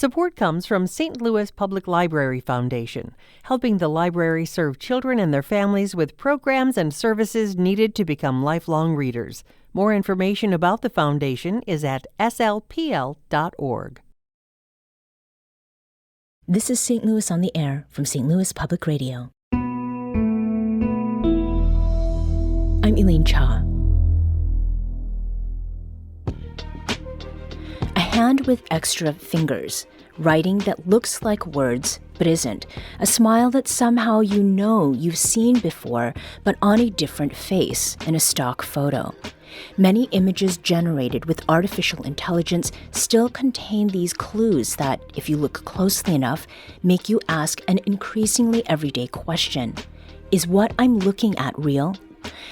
Support comes from St. Louis Public Library Foundation, helping the library serve children and their families with programs and services needed to become lifelong readers. More information about the foundation is at slpl.org. This is St. Louis on the Air from St. Louis Public Radio. I'm Elaine Cha. A hand with extra fingers, writing that looks like words but isn't, a smile that somehow you know you've seen before but on a different face in a stock photo. Many images generated with artificial intelligence still contain these clues that, if you look closely enough, make you ask an increasingly everyday question. Is what I'm looking at real?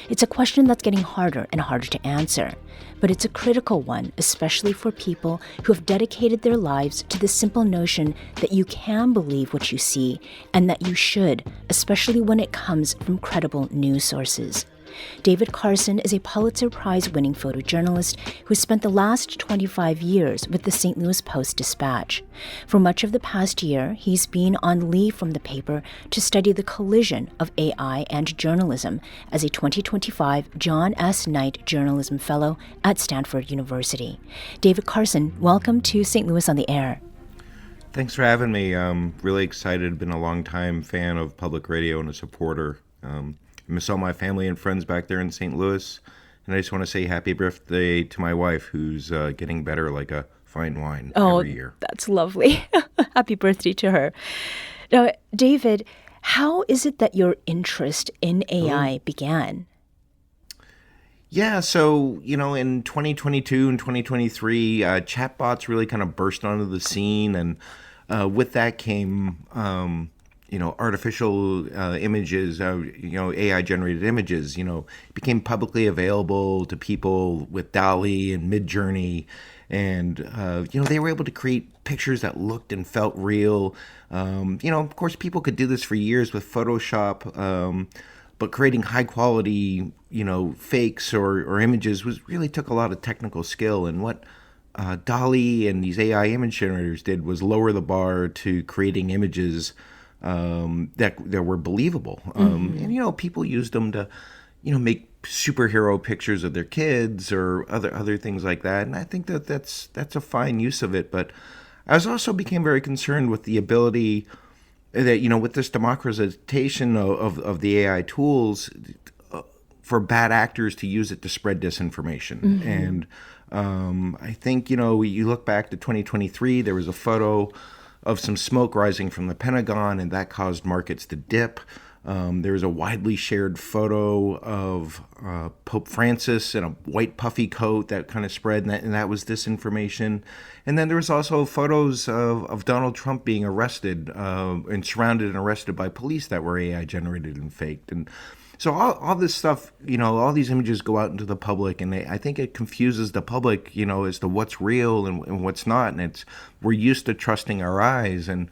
It's a question that's getting harder and harder to answer, but it's a critical one, especially for people who have dedicated their lives to the simple notion that you can believe what you see and that you should, especially when it comes from credible news sources. David Carson is a Pulitzer Prize-winning photojournalist who spent the last 25 years with the St. Louis Post-Dispatch. For much of the past year, he's been on leave from the paper to study the collision of AI and journalism as a 2025 John S. Knight Journalism Fellow at Stanford University. David Carson, welcome to St. Louis on the Air. Thanks for having me. I'm really excited. Been a long-time fan of public radio and a supporter. I miss all my family and friends back there in St. Louis, and I just want to say happy birthday to my wife, who's getting better like a fine wine every year. Oh, that's lovely. Happy birthday to her. Now, David, how is it that your interest in AI began? Yeah, so, in 2022 and 2023, chatbots really kind of burst onto the scene, and with that came artificial images, AI-generated images, became publicly available to people with DALL-E and Midjourney. And, they were able to create pictures that looked and felt real. Of course, people could do this for years with Photoshop, but creating high-quality, fakes or images really took a lot of technical skill. And what DALL-E and these AI image generators did was lower the bar to creating images that were believable. And people used them to make superhero pictures of their kids or other things like that, and I think that's a fine use of it. But I also became very concerned with the ability that with this democratization of the AI tools for bad actors to use it to spread disinformation. And I think you look back to 2023, there was a photo of some smoke rising from the Pentagon, and that caused markets to dip. There was a widely shared photo of Pope Francis in a white puffy coat that kind of spread, and that was disinformation. And then there was also photos of Donald Trump being arrested and surrounded and arrested by police that were AI generated and faked. And so all this stuff, all these images go out into the public, and I think it confuses the public, as to what's real and what's not. And we're used to trusting our eyes. And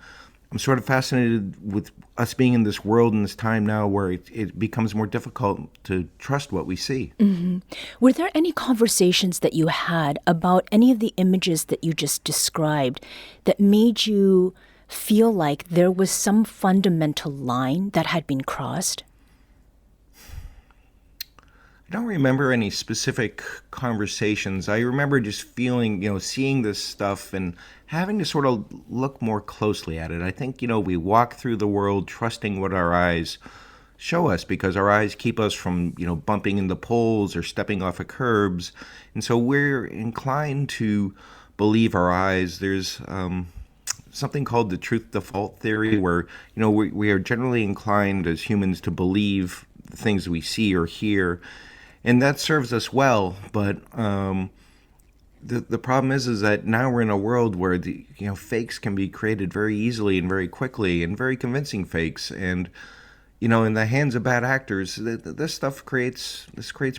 I'm sort of fascinated with us being in this world in this time now where it becomes more difficult to trust what we see. Were there any conversations that you had about any of the images that you just described that made you feel like there was some fundamental line that had been crossed? I don't remember any specific conversations. I remember just feeling, seeing this stuff and having to sort of look more closely at it. I think, we walk through the world trusting what our eyes show us because our eyes keep us from, bumping into poles or stepping off of curbs. And so we're inclined to believe our eyes. There's something called the truth default theory where, we are generally inclined as humans to believe the things we see or hear. And that serves us well, but the problem is that now we're in a world where fakes can be created very easily and very quickly, and very convincing fakes. And in the hands of bad actors, this stuff creates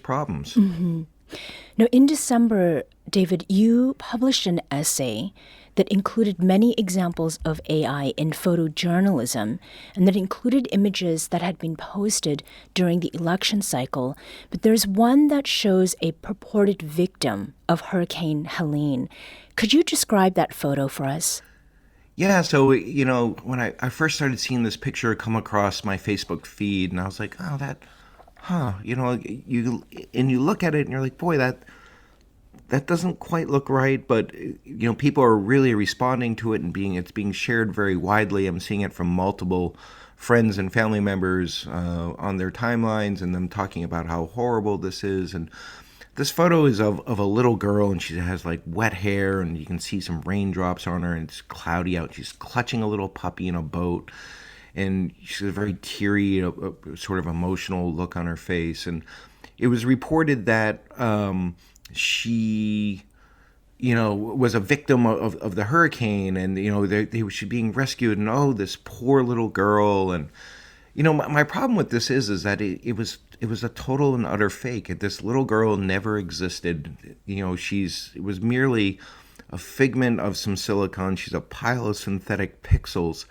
problems. Now, in December, David, you published an essay that included many examples of AI in photojournalism, and that included images that had been posted during the election cycle. But there's one that shows a purported victim of Hurricane Helene. Could you describe that photo for us? Yeah, so when I first started seeing this picture come across my Facebook feed, and I was like, oh, that, huh, you look at it and you're like, boy, that doesn't quite look right, but people are really responding to it, and it's being shared very widely. I'm seeing it from multiple friends and family members on their timelines, and them talking about how horrible this is. And this photo is of a little girl, and she has like wet hair, and you can see some raindrops on her, and it's cloudy out. She's clutching a little puppy in a boat, and she's a very teary, sort of emotional look on her face. And it was reported that she was a victim of the hurricane, and she being rescued, and oh, this poor little girl. And my problem with this is that it was a total and utter fake. This little girl never existed. It was merely a figment of some silicon. She's a pile of synthetic pixels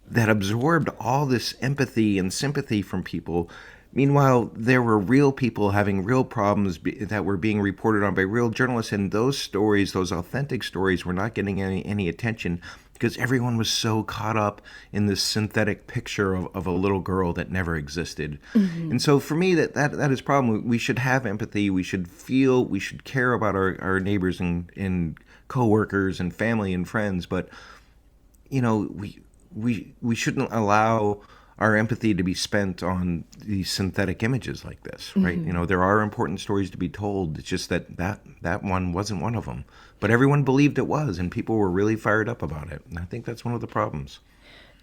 that absorbed all this empathy and sympathy from people. Meanwhile, there were real people having real problems that were being reported on by real journalists, and those stories, those authentic stories, were not getting any attention because everyone was so caught up in this synthetic picture of a little girl that never existed. And so for me, that is a problem. We should have empathy. We should feel. We should care about our neighbors and coworkers and family and friends. But we shouldn't allow our empathy to be spent on these synthetic images like this, right? There are important stories to be told. It's just that one wasn't one of them. But everyone believed it was, and people were really fired up about it. And I think that's one of the problems.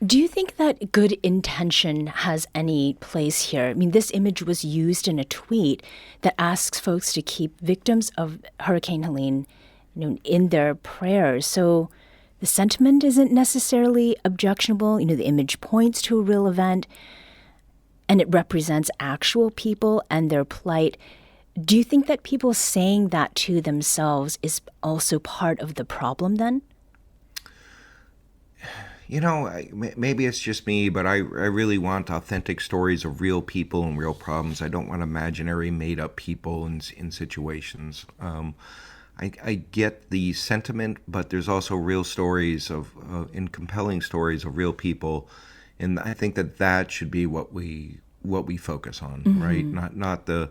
Do you think that good intention has any place here? I mean, this image was used in a tweet that asks folks to keep victims of Hurricane Helene, in their prayers. So the sentiment isn't necessarily objectionable. The image points to a real event, and it represents actual people and their plight. Do you think that people saying that to themselves is also part of the problem then? Maybe it's just me, but I really want authentic stories of real people and real problems. I don't want imaginary, made-up people in situations. I get the sentiment, but there's also real stories and compelling stories of real people, and I think that should be what we focus on, right? Not the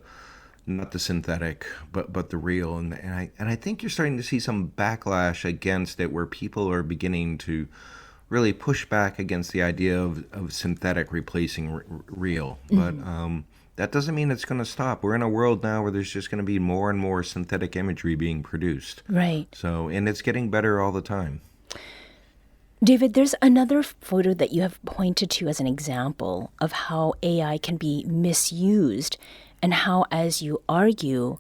synthetic, but the real. And I think you're starting to see some backlash against it, where people are beginning to really push back against the idea of synthetic replacing real. But that doesn't mean it's going to stop. We're in a world now where there's just going to be more and more synthetic imagery being produced. Right. So, and it's getting better all the time. David, there's another photo that you have pointed to as an example of how AI can be misused and how, as you argue,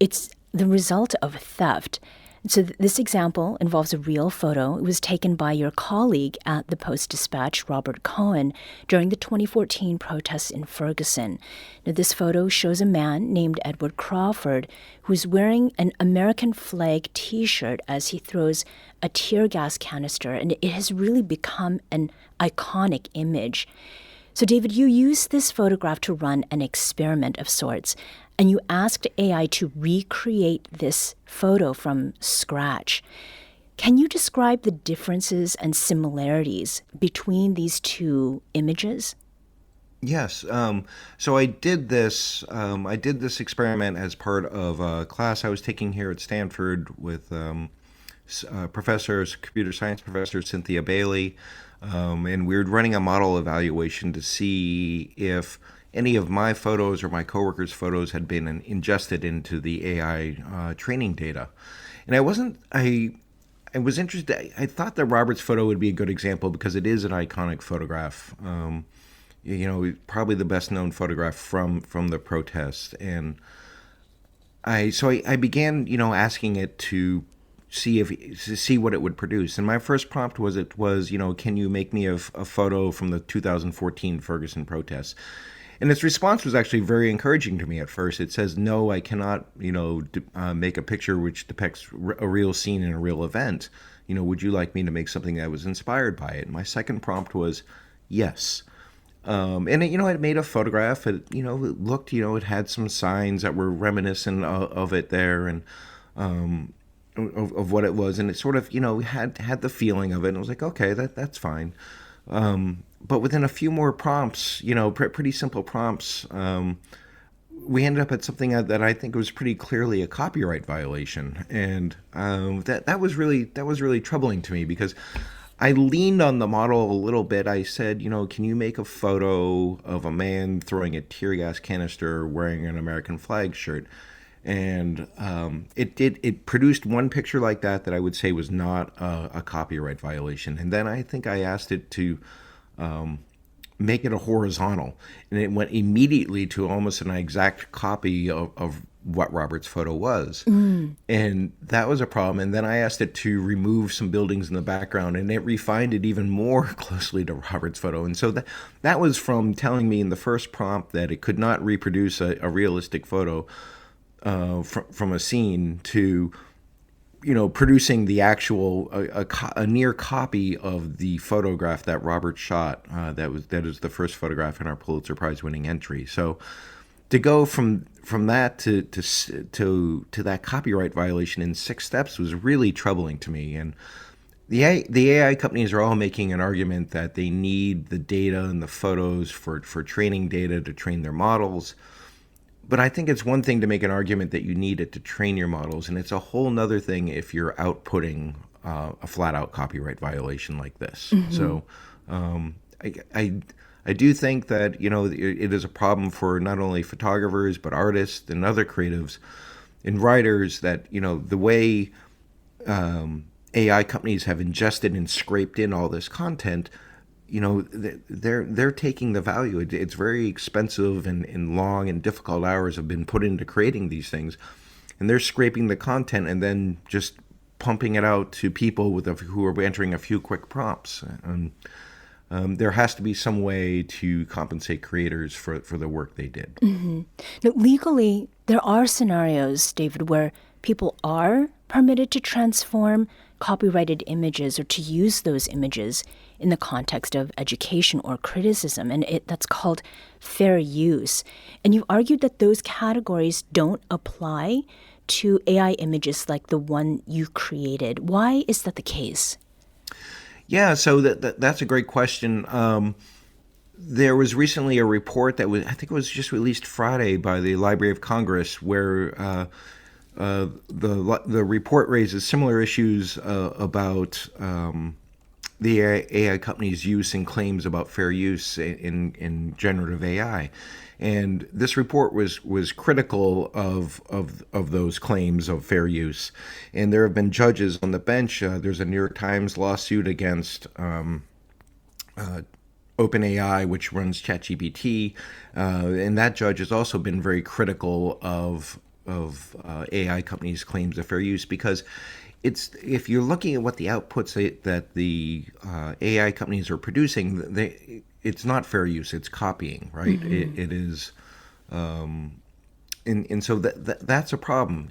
it's the result of theft. So this example involves a real photo. It was taken by your colleague at the Post-Dispatch, Robert Cohen, during the 2014 protests in Ferguson. Now, this photo shows a man named Edward Crawford who's wearing an American flag T-shirt as he throws a tear gas canister, and it has really become an iconic image. So, David, you used this photograph to run an experiment of sorts, and you asked AI to recreate this photo from scratch. Can you describe the differences and similarities between these two images? Yes. So I did this. I did this experiment as part of a class I was taking here at Stanford with computer science professor Cynthia Bailey, and we were running a model evaluation to see if any of my photos or my coworkers' photos had been ingested into the AI training data. And I was interested. I thought that Robert's photo would be a good example because it is an iconic photograph. Probably the best known photograph from the protest. And I began, asking it to see what it would produce. And my first prompt was, can you make me a photo from the 2014 Ferguson protests? And its response was actually very encouraging to me at first. It says, no, I cannot, make a picture which depicts a real scene in a real event. Would you like me to make something that was inspired by it? And my second prompt was, yes. And it made a photograph. It looked, it had some signs that were reminiscent of it there. And of what it was, and it sort of had the feeling of it, and I was like, okay, that's fine. But within a few more prompts, pretty simple prompts, we ended up at something that I think was pretty clearly a copyright violation, and that was really troubling to me, because I leaned on the model a little bit. I said, can you make a photo of a man throwing a tear gas canister wearing an American flag shirt? And it produced one picture like that I would say was not a copyright violation. And then I think I asked it to make it a horizontal, and it went immediately to almost an exact copy of what Robert's photo was. And that was a problem. And then I asked it to remove some buildings in the background, and it refined it even more closely to Robert's photo. And so that was from telling me in the first prompt that it could not reproduce a realistic photo from a scene, to producing the actual a near copy of the photograph that Robert shot. That is the first photograph in our Pulitzer Prize-winning entry. So to go from that to that copyright violation in 6 steps was really troubling to me. And the AI companies are all making an argument that they need the data and the photos for training data to train their models. But I think it's one thing to make an argument that you need it to train your models, and it's a whole nother thing if you're outputting a flat-out copyright violation like this. So I do think that it is a problem for not only photographers but artists and other creatives and writers, that the way AI companies have ingested and scraped in all this content, they're taking the value. It's very expensive, and long and difficult hours have been put into creating these things, and they're scraping the content and then just pumping it out to people who are entering a few quick prompts. And there has to be some way to compensate creators for the work they did. Now, legally, there are scenarios, David, where people are permitted to transform copyrighted images or to use those images in the context of education or criticism, and that's called fair use. And you argued that those categories don't apply to AI images like the one you created. Why is that the case? Yeah, so that's a great question. There was recently a report that I think it was just released Friday by the Library of Congress, where the report raises similar issues about the AI companies' use and claims about fair use in generative AI. And this report was critical of those claims of fair use. And there have been judges on the bench. There's a New York Times lawsuit against OpenAI, which runs ChatGPT, and that judge has also been very critical of AI companies' claims of fair use, because if you're looking at what the outputs that the AI companies are producing, it's not fair use, it's copying, right? It is, and so that's a problem.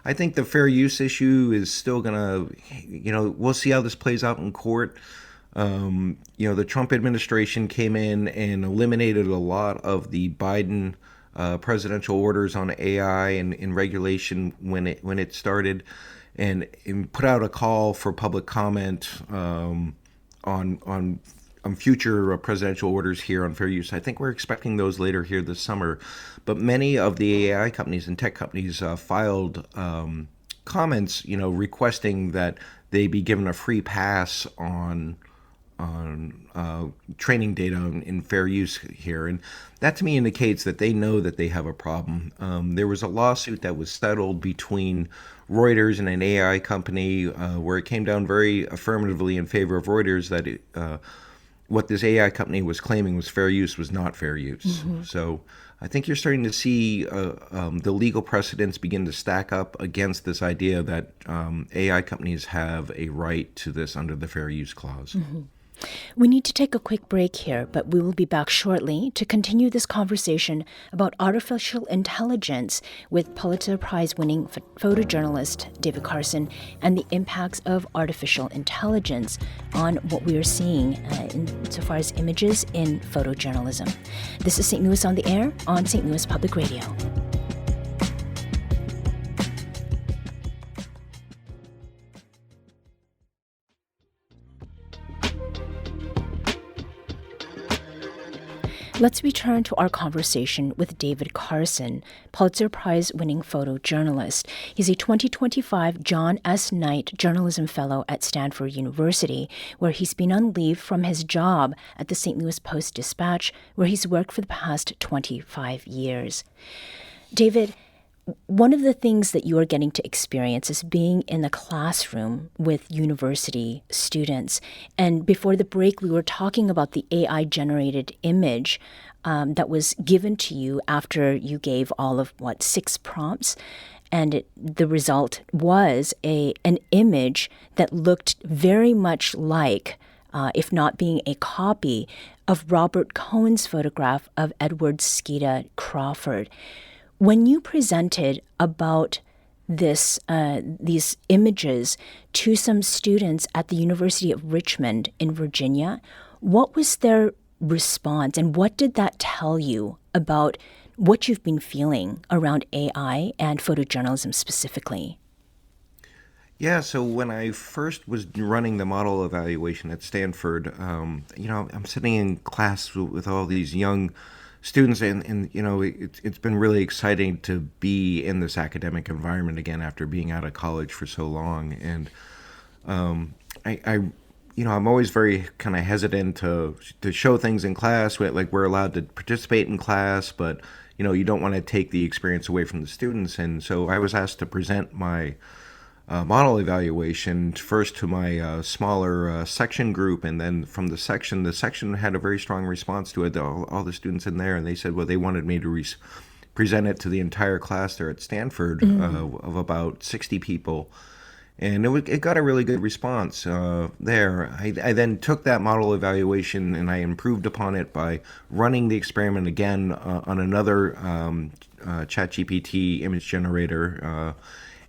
I think the fair use issue is still gonna, we'll see how this plays out in court. The Trump administration came in and eliminated a lot of the Biden presidential orders on AI and regulation when it started, and put out a call for public comment on future presidential orders here on fair use. I think we're expecting those later here this summer. But many of the AI companies and tech companies filed comments, requesting that they be given a free pass on training data in fair use here. And that to me indicates that they know that they have a problem. There was a lawsuit that was settled between Reuters and an AI company where it came down very affirmatively in favor of Reuters that what this AI company was claiming was fair use was not fair use. So I think you're starting to see the legal precedents begin to stack up against this idea that AI companies have a right to this under the fair use clause. We need to take a quick break here, but we will be back shortly to continue this conversation about artificial intelligence with Pulitzer Prize-winning photojournalist David Carson and the impacts of artificial intelligence on what we are seeing insofar as images in photojournalism. This is St. Louis on the Air on St. Louis Public Radio. Let's return to our conversation with David Carson, Pulitzer Prize-winning photojournalist. He's a 2025 John S. Knight Journalism Fellow at Stanford University, where he's been on leave from his job at the St. Louis Post-Dispatch, where he's worked for the past 25 years. David, one of the things that you are getting to experience is being in the classroom with university students. And before the break, we were talking about the AI-generated image that was given to you after you gave all of, 6 prompts? And the result was an image that looked very much like, if not being a copy, of Robert Cohen's photograph of Edward Skeeta Crawford. When you presented about these images to some students at the University of Richmond in Virginia, what was their response, and what did that tell you about what you've been feeling around AI and photojournalism specifically? Yeah, so when I first was running the model evaluation at Stanford, I'm sitting in class with all these young students, and it's been really exciting to be in this academic environment again after being out of college for so long. And I'm always very kind of hesitant to show things in class. We're allowed to participate in class, but you don't want to take the experience away from the students. And so I was asked to present my model evaluation first to my smaller section group, and then from the section had a very strong response to it, all the students in there, and they said, well, they wanted me to present it to the entire class there at Stanford of about 60 people. And it got a really good response there. I then took that model evaluation and I improved upon it by running the experiment again on another ChatGPT image generator,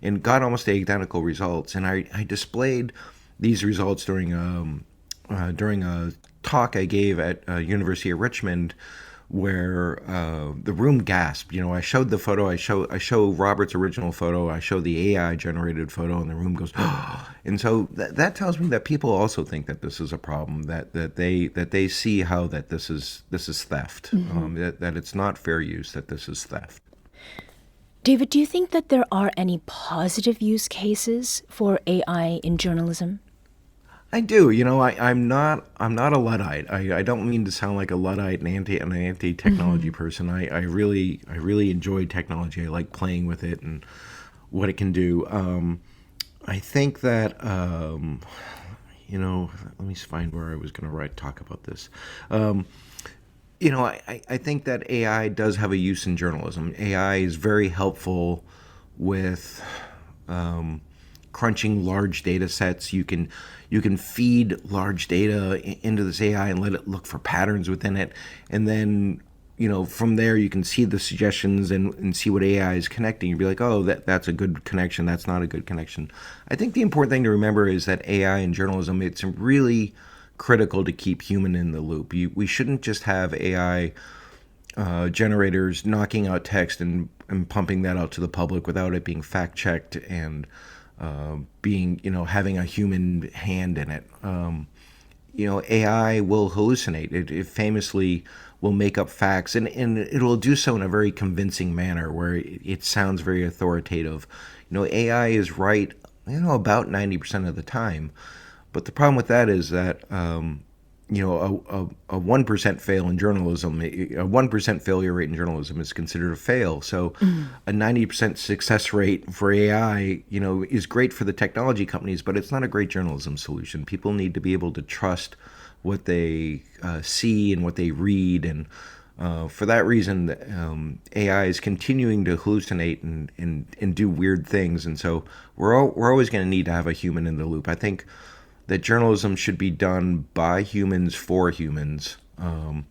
and got almost identical results. And I displayed these results during a talk I gave at University of Richmond, where the room gasped. I showed the photo. I show Robert's original photo. I show the AI generated photo, and the room goes. And so that tells me that people also think that this is a problem. That they see how that this is theft. That it's not fair use. That this is theft. David, do you think that there are any positive use cases for AI in journalism? I do. I'm not a Luddite. I don't mean to sound like a Luddite and an anti-technology person. I really enjoy technology. I like playing with it and what it can do. I think that let me find where I was going to talk about this. I think that AI does have a use in journalism. AI is very helpful with crunching large data sets. You can feed large data into this AI and let it look for patterns within it. And then, from there you can see the suggestions and see what AI is connecting. You'd be like, oh, that's a good connection. That's not a good connection. I think the important thing to remember is that AI in journalism, it's really critical to keep human in the loop. We shouldn't just have AI generators knocking out text and pumping that out to the public without it being fact checked and having a human hand in it. AI will hallucinate. It famously will make up facts, and it will do so in a very convincing manner where it sounds very authoritative. AI is right, about 90% of the time. But the problem with that is that, a 1% fail in journalism, a 1% failure rate in journalism is considered a fail. So a 90% success rate for AI, is great for the technology companies, but it's not a great journalism solution. People need to be able to trust what they see and what they read. And for that reason, AI is continuing to hallucinate and do weird things. And so we're always going to need to have a human in the loop. I think that journalism should be done by humans for humans, and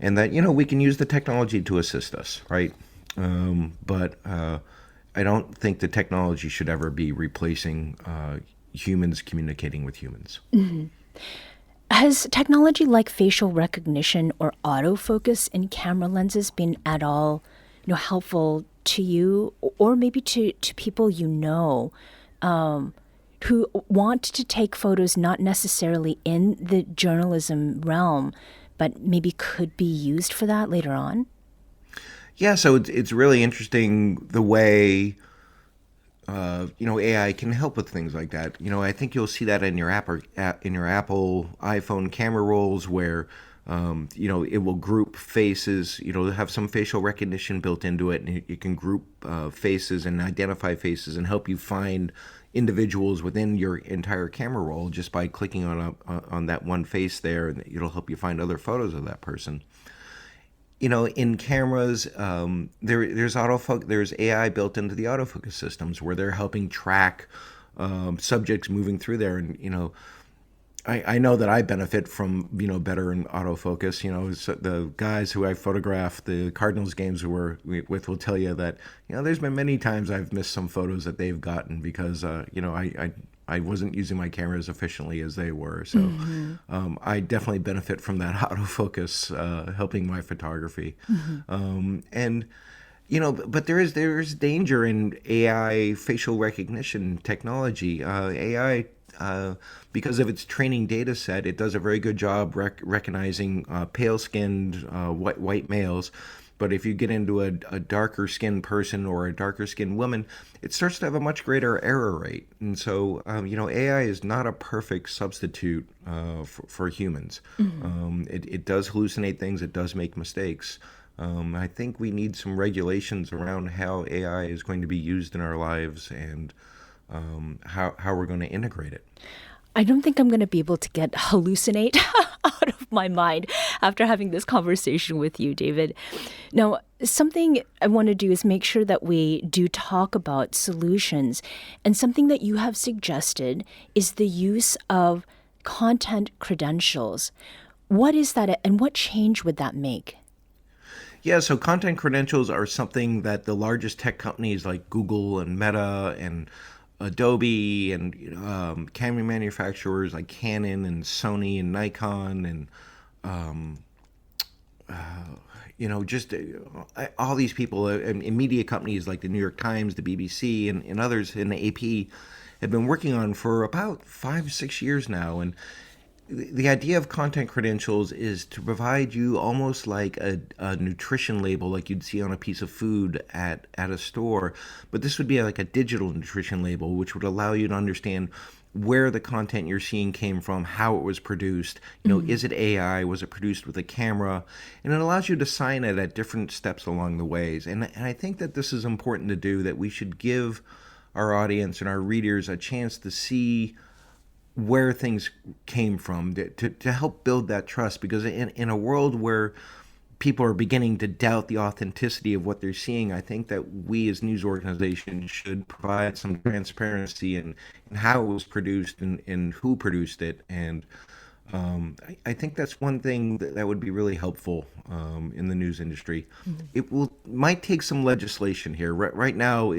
that we can use the technology to assist us, right? But I don't think the technology should ever be replacing humans communicating with humans. Mm-hmm. Has technology like facial recognition or autofocus in camera lenses been at all, helpful to you, or maybe to people who want to take photos not necessarily in the journalism realm, but maybe could be used for that later on? Yeah, so it's really interesting the way AI can help with things like that. I think you'll see that in your in your Apple iPhone camera rolls where it will group faces. Have some facial recognition built into it, and it can group faces and identify faces and help you find individuals within your entire camera roll just by clicking on that one face there, and it'll help you find other photos of that person. In cameras, there's AI built into the autofocus systems where they're helping track subjects moving through there. And I know that I benefit from better in autofocus. So the guys who I photographed the Cardinals games with will tell you that there's been many times I've missed some photos that they've gotten because I wasn't using my camera as efficiently as they were. So I definitely benefit from that autofocus helping my photography. But there's danger in AI facial recognition technology. AI, because of its training data set, it does a very good job recognizing pale-skinned white males. But if you get into a darker skinned person or a darker skinned woman, it starts to have a much greater error rate. And so, AI is not a perfect substitute for humans. It does hallucinate things. It does make mistakes. I think we need some regulations around how AI is going to be used in our lives and how we're going to integrate it. I don't think I'm going to be able to get hallucinate out of my mind after having this conversation with you, David. Now, something I want to do is make sure that we do talk about solutions. And something that you have suggested is the use of content credentials. What is that, and what change would that make? Yeah, so content credentials are something that the largest tech companies like Google and Meta and Adobe and camera manufacturers like Canon and Sony and Nikon and just all these people and media companies like the New York Times, the BBC, and others in the AP have been working on for about 5-6 years now. And the idea of content credentials is to provide you almost like a nutrition label like you'd see on a piece of food at a store. But this would be like a digital nutrition label, which would allow you to understand where the content you're seeing came from, how it was produced. Is it AI? Was it produced with a camera? And it allows you to sign it at different steps along the ways. And I think that this is important to do, that we should give our audience and our readers a chance to see where things came from to help build that trust, because in a world where people are beginning to doubt the authenticity of what they're seeing, I think that we as news organizations should provide some transparency in how it was produced and who produced it. And I think that's one thing that would be really helpful in the news industry. It might take some legislation here. Right now,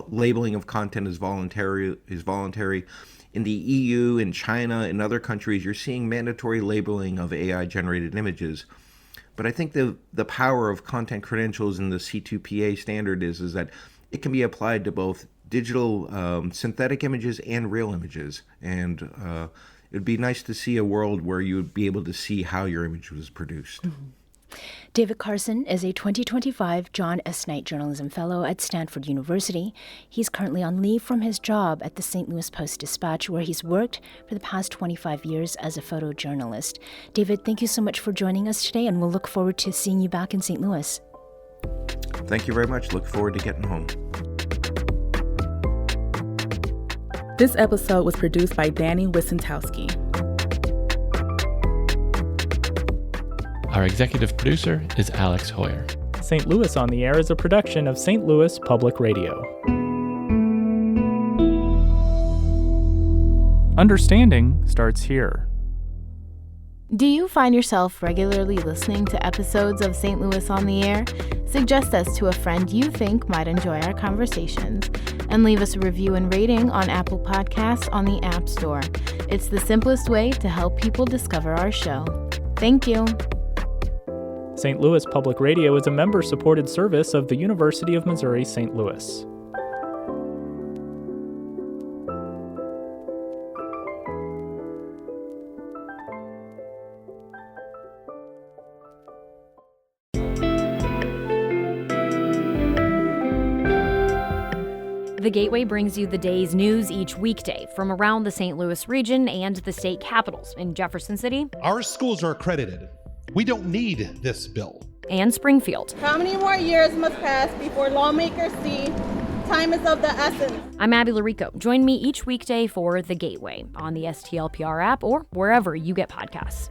labeling of content is voluntary. In the EU, in China, in other countries, you're seeing mandatory labeling of AI-generated images. But I think the power of content credentials in the C2PA standard is that it can be applied to both digital synthetic images and real images. And it'd be nice to see a world where you would be able to see how your image was produced. David Carson is a 2025 John S. Knight Journalism Fellow at Stanford University. He's currently on leave from his job at the St. Louis Post-Dispatch, where he's worked for the past 25 years as a photojournalist. David, thank you so much for joining us today, and we'll look forward to seeing you back in St. Louis. Thank you very much. Look forward to getting home. This episode was produced by Danny Wissentowski. Our executive producer is Alex Hoyer. St. Louis on the Air is a production of St. Louis Public Radio. Understanding starts here. Do you find yourself regularly listening to episodes of St. Louis on the Air? Suggest us to a friend you think might enjoy our conversations, and leave us a review and rating on Apple Podcasts on the App Store. It's the simplest way to help people discover our show. Thank you. St. Louis Public Radio is a member-supported service of the University of Missouri St. Louis. The Gateway brings you the day's news each weekday from around the St. Louis region and the state capitals in Jefferson City. Our schools are accredited. We don't need this bill. And Springfield. How many more years must pass before lawmakers see time is of the essence? I'm Abby Larico. Join me each weekday for The Gateway on the STLPR app or wherever you get podcasts.